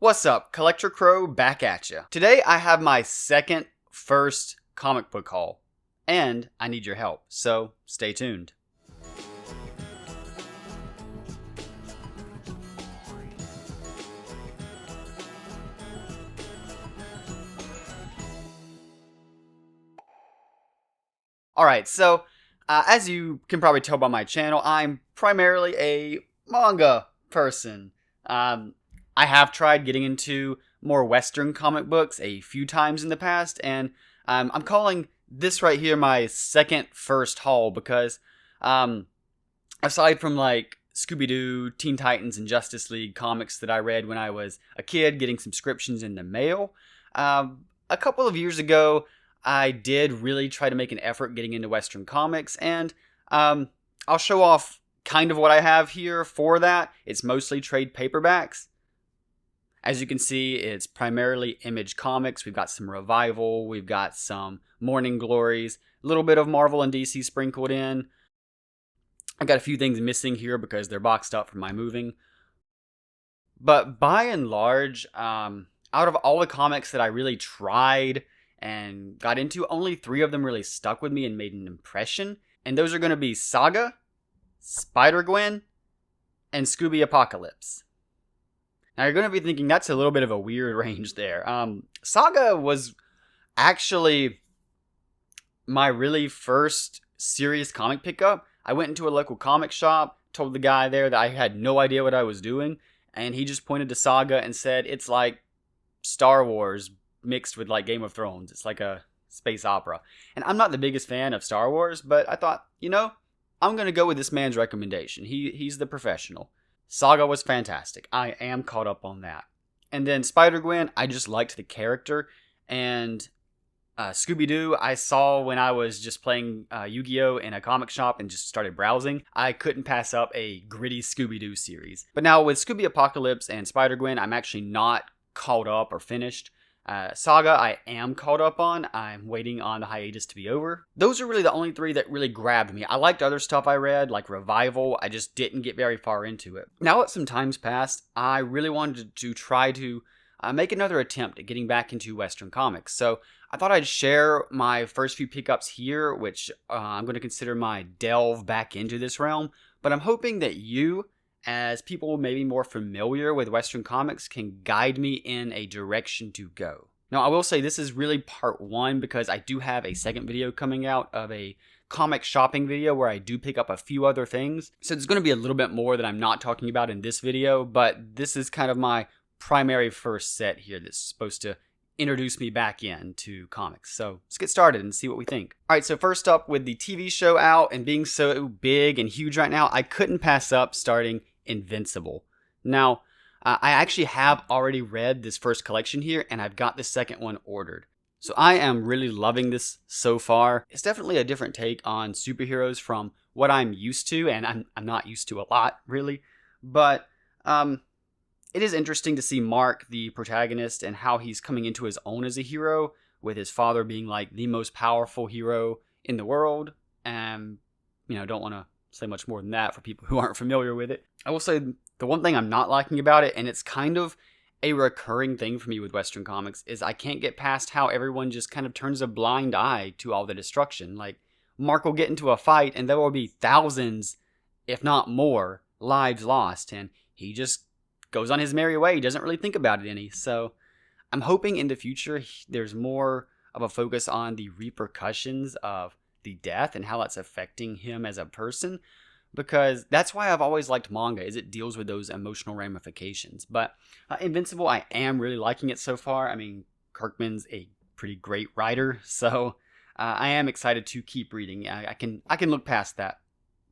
What's up, Collector Crow back at ya. Today I have my first comic book haul, and I need your help, so stay tuned. Alright, so as you can probably tell by my channel, I'm primarily a manga person. I have tried getting into more Western comic books a few times in the past, and I'm calling this right here my first haul because aside from like Scooby-Doo, Teen Titans, and Justice League comics that I read when I was a kid, getting subscriptions in the mail, a couple of years ago, I did really try to make an effort getting into Western comics, and I'll show off kind of what I have here for that. It's mostly trade paperbacks. As you can see, it's primarily Image Comics. We've got some Revival, we've got some Morning Glories, a little bit of Marvel and DC sprinkled in. I got a few things missing here because they're boxed up from my moving. But by and large, out of all the comics that I really tried and got into, only 3 of them really stuck with me and made an impression. And those are going to be Saga, Spider-Gwen, and Scooby Apocalypse. Now you're going to be thinking that's a little bit of a weird range there. Saga was actually my really first serious comic pickup. I went into a local comic shop, told the guy there that I had no idea what I was doing, and he just pointed to Saga and said, it's like Star Wars mixed with like Game of Thrones. It's like a space opera. And I'm not the biggest fan of Star Wars, but I thought, I'm going to go with this man's recommendation. He's the professional. Saga was fantastic. I am caught up on that. And then Spider-Gwen, I just liked the character. And Scooby-Doo, I saw when I was just playing Yu-Gi-Oh! In a comic shop and just started browsing. I couldn't pass up a gritty Scooby-Doo series. But now with Scooby Apocalypse and Spider-Gwen, I'm actually not caught up or finished. Saga, I am caught up on. I'm waiting on the hiatus to be over. Those are really the only 3 that really grabbed me. I liked other stuff I read, like Revival. I just didn't get very far into it. Now that some time's passed, I really wanted to try to make another attempt at getting back into Western comics. So I thought I'd share my first few pickups here, which I'm going to consider my delve back into this realm. But I'm hoping that you, as people maybe more familiar with Western comics, can guide me in a direction to go. Now, I will say this is really part 1 because I do have a second video coming out of a comic shopping video where I do pick up a few other things. So there's going to be a little bit more that I'm not talking about in this video, but this is kind of my primary first set here that's supposed to introduce me back into comics. So let's get started and see what we think. Alright, so first up, with the TV show out and being so big and huge right now, I couldn't pass up starting Invincible. Now, I actually have already read this first collection here, and I've got the second one ordered. So I am really loving this so far. It's definitely a different take on superheroes from what I'm used to, and I'm not used to a lot, really. But it is interesting to see Mark, the protagonist, and how he's coming into his own as a hero, with his father being like the most powerful hero in the world. And, don't want to say much more than that for people who aren't familiar with it. I will say the one thing I'm not liking about it, and it's kind of a recurring thing for me with Western comics, is I can't get past how everyone just kind of turns a blind eye to all the destruction. Like, Mark will get into a fight and there will be thousands, if not more, lives lost, and he just goes on his merry way. He doesn't really think about it any. So I'm hoping in the future there's more of a focus on the repercussions of the death and how that's affecting him as a person, because that's why I've always liked manga, is it deals with those emotional ramifications. But Invincible, I am really liking it so far. I mean, Kirkman's a pretty great writer, so I am excited to keep reading. I can look past that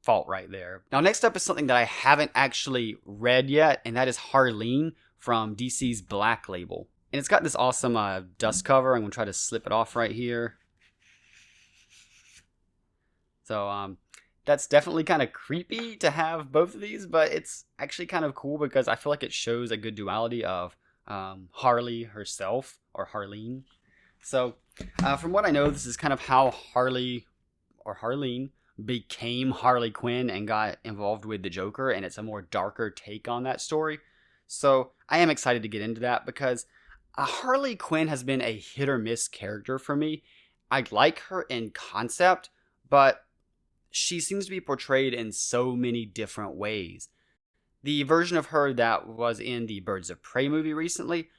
fault right there. Now, next up is something that I haven't actually read yet, and that is Harleen from DC's Black Label. And it's got this awesome dust cover. I'm going to try to slip it off right here. So that's definitely kind of creepy to have both of these, but it's actually kind of cool because I feel like it shows a good duality of Harley herself, or Harleen. So from what I know, this is kind of how Harley, or Harleen, became Harley Quinn and got involved with the Joker, and it's a more darker take on that story. So I am excited to get into that because Harley Quinn has been a hit or miss character for me. I like her in concept, but she seems to be portrayed in so many different ways. The version of her that was in the Birds of Prey movie recently,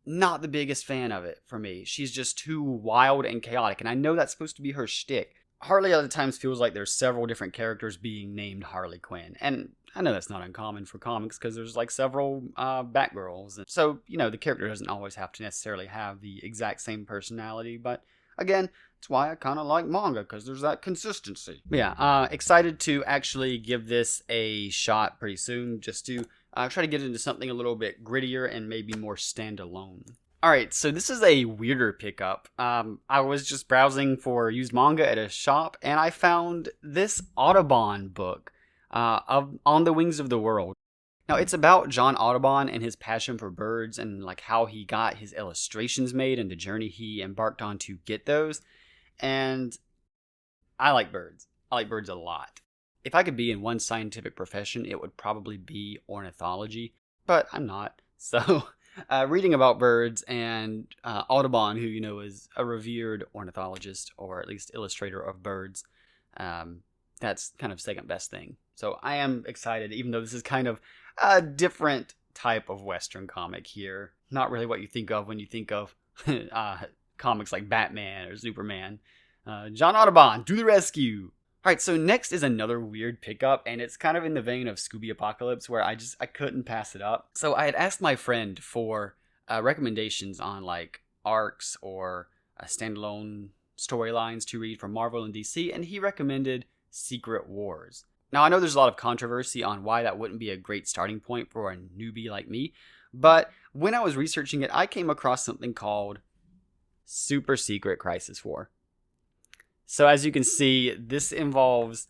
not the biggest fan of it for me. She's just too wild and chaotic, and I know that's supposed to be her shtick. Harley other times feels like there's several different characters being named Harley Quinn, and I know that's not uncommon for comics because there's like several Batgirls, and so the character doesn't always have to necessarily have the exact same personality. But again, that's why I kind of like manga, because there's that consistency. But yeah, excited to actually give this a shot pretty soon, just to try to get into something a little bit grittier and maybe more standalone. Alright, so this is a weirder pickup. I was just browsing for used manga at a shop, and I found this Audubon book, On the Wings of the World. Now, it's about John Audubon and his passion for birds, and like how he got his illustrations made and the journey he embarked on to get those. And I like birds. I like birds a lot. If I could be in one scientific profession, it would probably be ornithology, but I'm not. So reading about birds and Audubon, who is a revered ornithologist, or at least illustrator of birds, that's kind of second best thing. So I am excited, even though this is kind of a different type of Western comic here. Not really what you think of when you think of comics like Batman or Superman. John Audubon, to the rescue! Alright, so next is another weird pickup, and it's kind of in the vein of Scooby Apocalypse, where I couldn't pass it up. So I had asked my friend for recommendations on like arcs or standalone storylines to read from Marvel and DC, and he recommended Secret Wars. Now, I know there's a lot of controversy on why that wouldn't be a great starting point for a newbie like me, but when I was researching it, I came across something called Super Secret Crisis War. So as you can see, this involves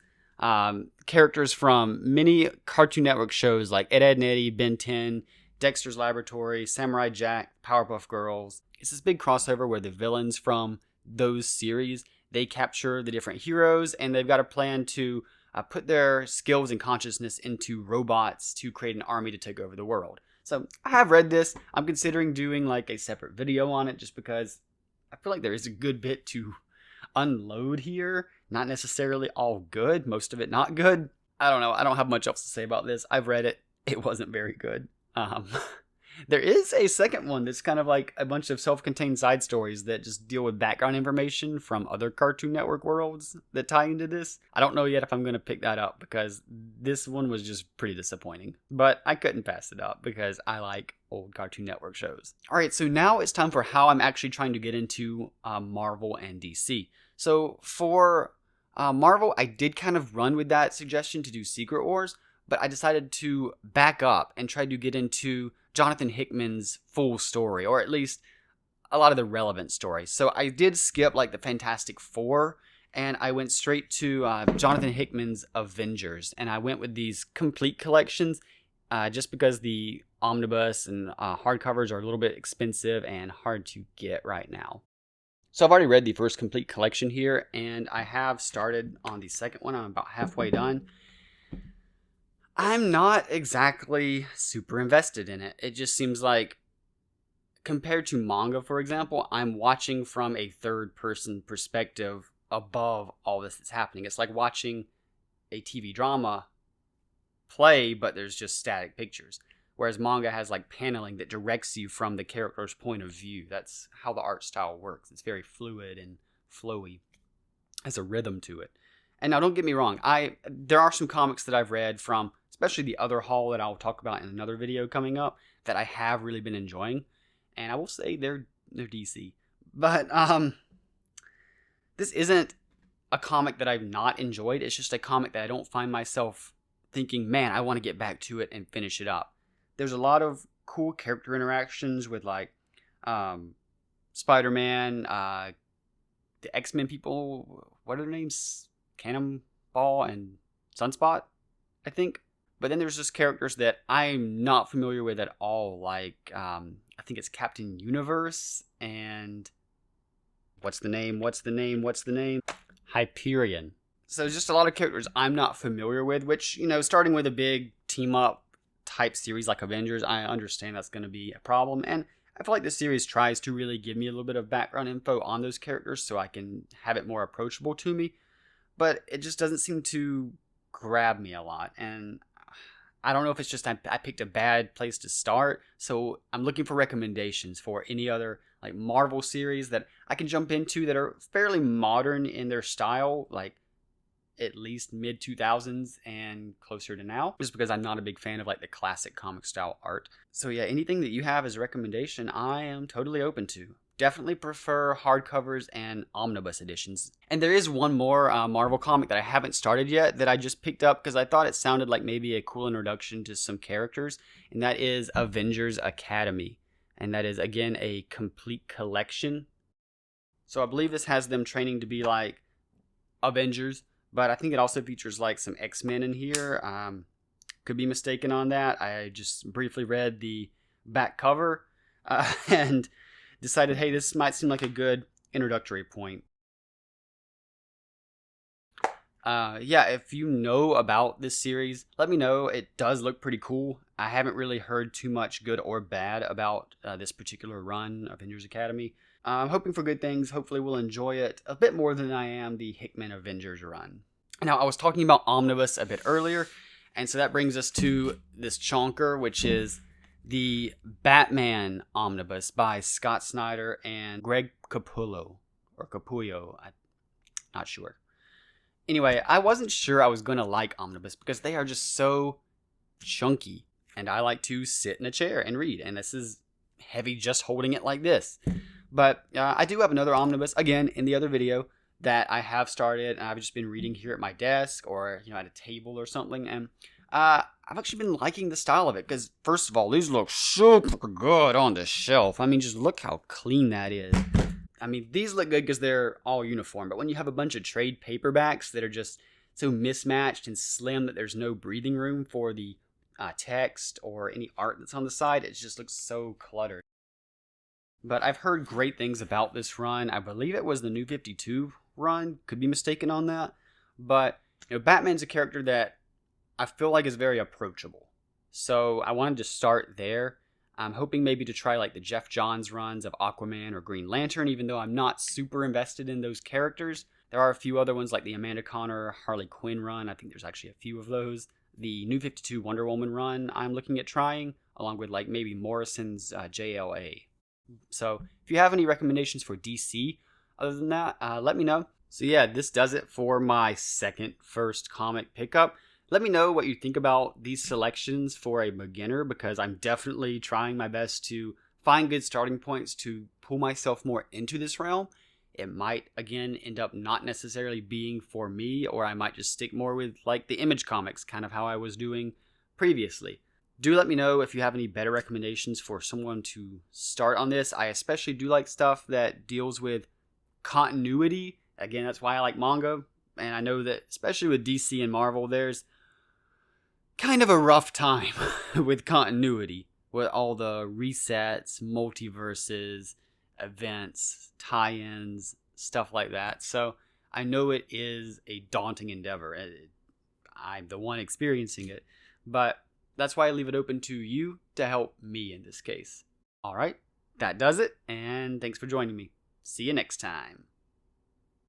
characters from many Cartoon Network shows like Ed, Edd n Eddy, Ben 10, Dexter's Laboratory, Samurai Jack, Powerpuff Girls. It's this big crossover where the villains from those series, they capture the different heroes, and they've got a plan to put their skills and consciousness into robots to create an army to take over the world. So I have read this. I'm considering doing like a separate video on it, just because I feel like there is a good bit to unload here. Not necessarily all good, most of it not good. I don't know, I don't have much else to say about this. I've read it. It wasn't very good. There is a second one that's kind of like a bunch of self-contained side stories that just deal with background information from other Cartoon Network worlds that tie into this. I don't know yet if I'm going to pick that up, because this one was just pretty disappointing. But I couldn't pass it up because I like old Cartoon Network shows. Alright, so now it's time for how I'm actually trying to get into Marvel and DC. So for Marvel, I did kind of run with that suggestion to do Secret Wars, but I decided to back up and try to get into Jonathan Hickman's full story, or at least a lot of the relevant stories. So I did skip like the Fantastic Four, and I went straight to Jonathan Hickman's Avengers, and I went with these complete collections just because the Omnibus and hardcovers are a little bit expensive and hard to get right now. So I've already read the first complete collection here, and I have started on the second one. I'm about halfway done. I'm not exactly super invested in it. It just seems like, compared to manga, for example, I'm watching from a third-person perspective above all this that's happening. It's like watching a TV drama play, but there's just static pictures. Whereas manga has like paneling that directs you from the character's point of view. That's how the art style works. It's very fluid and flowy. It has a rhythm to it. And now don't get me wrong, there are some comics that I've read from, especially the other haul that I'll talk about in another video coming up, that I have really been enjoying. And I will say they're DC. But this isn't a comic that I've not enjoyed. It's just a comic that I don't find myself thinking, man, I want to get back to it and finish it up. There's a lot of cool character interactions with like Spider-Man, the X-Men people, what are their names? Cannonball and Sunspot, I think. But then there's just characters that I'm not familiar with at all, like I think it's Captain Universe and what's the name? Hyperion. So just a lot of characters I'm not familiar with, which, starting with a big team-up type series like Avengers, I understand that's going to be a problem. And I feel like this series tries to really give me a little bit of background info on those characters so I can have it more approachable to me. But it just doesn't seem to grab me a lot. And I don't know if it's just I picked a bad place to start. So I'm looking for recommendations for any other like Marvel series that I can jump into that are fairly modern in their style, like at least mid 2000s and closer to now, just because I'm not a big fan of like the classic comic style art. So yeah, anything that you have as a recommendation, I am totally open to. Definitely prefer hardcovers and omnibus editions. And there is one more Marvel comic that I haven't started yet that I just picked up because I thought it sounded like maybe a cool introduction to some characters, and that is Avengers Academy. And that is, again, a complete collection. So I believe this has them training to be like Avengers, but I think it also features like some X-Men in here. Could be mistaken on that. I just briefly read the back cover and decided, hey, this might seem like a good introductory point. Yeah, if you know about this series, let me know. It does look pretty cool. I haven't really heard too much good or bad about this particular run, Avengers Academy. I'm hoping for good things. Hopefully we'll enjoy it a bit more than I am the Hickman Avengers run. Now, I was talking about Omnibus a bit earlier, and so that brings us to this chonker, which is the Batman Omnibus by Scott Snyder and Greg Capullo, or Capullo, I'm not sure. Anyway, I wasn't sure I was going to like Omnibus because they are just so chunky, and I like to sit in a chair and read, and this is heavy just holding it like this. But I do have another Omnibus, again, in the other video, that I have started, and I've just been reading here at my desk or at a table or something, and I've actually been liking the style of it because, first of all, these look super good on the shelf. I mean, just look how clean that is. I mean, these look good because they're all uniform, but when you have a bunch of trade paperbacks that are just so mismatched and slim that there's no breathing room for the text or any art that's on the side, it just looks so cluttered. But I've heard great things about this run. I believe it was the New 52 run. Could be mistaken on that. But, Batman's a character that I feel like is very approachable. So I wanted to start there. I'm hoping maybe to try like the Jeff Johns runs of Aquaman or Green Lantern, even though I'm not super invested in those characters. There are a few other ones like the Amanda Conner, Harley Quinn run. I think there's actually a few of those. The New 52 Wonder Woman run I'm looking at trying, along with like maybe Morrison's JLA. So if you have any recommendations for DC other than that, let me know. So yeah, this does it for my first comic pickup. Let me know what you think about these selections for a beginner, because I'm definitely trying my best to find good starting points to pull myself more into this realm. It might, again, end up not necessarily being for me, or I might just stick more with like the Image comics, kind of how I was doing previously. Do let me know if you have any better recommendations for someone to start on this. I especially do like stuff that deals with continuity. Again, that's why I like manga. And I know that, especially with DC and Marvel, there's kind of a rough time with continuity, with all the resets, multiverses, events, tie-ins, stuff like that. So I know it is a daunting endeavor. I'm the one experiencing it, but that's why I leave it open to you to help me in this case. All right, that does it, and thanks for joining me. See you next time.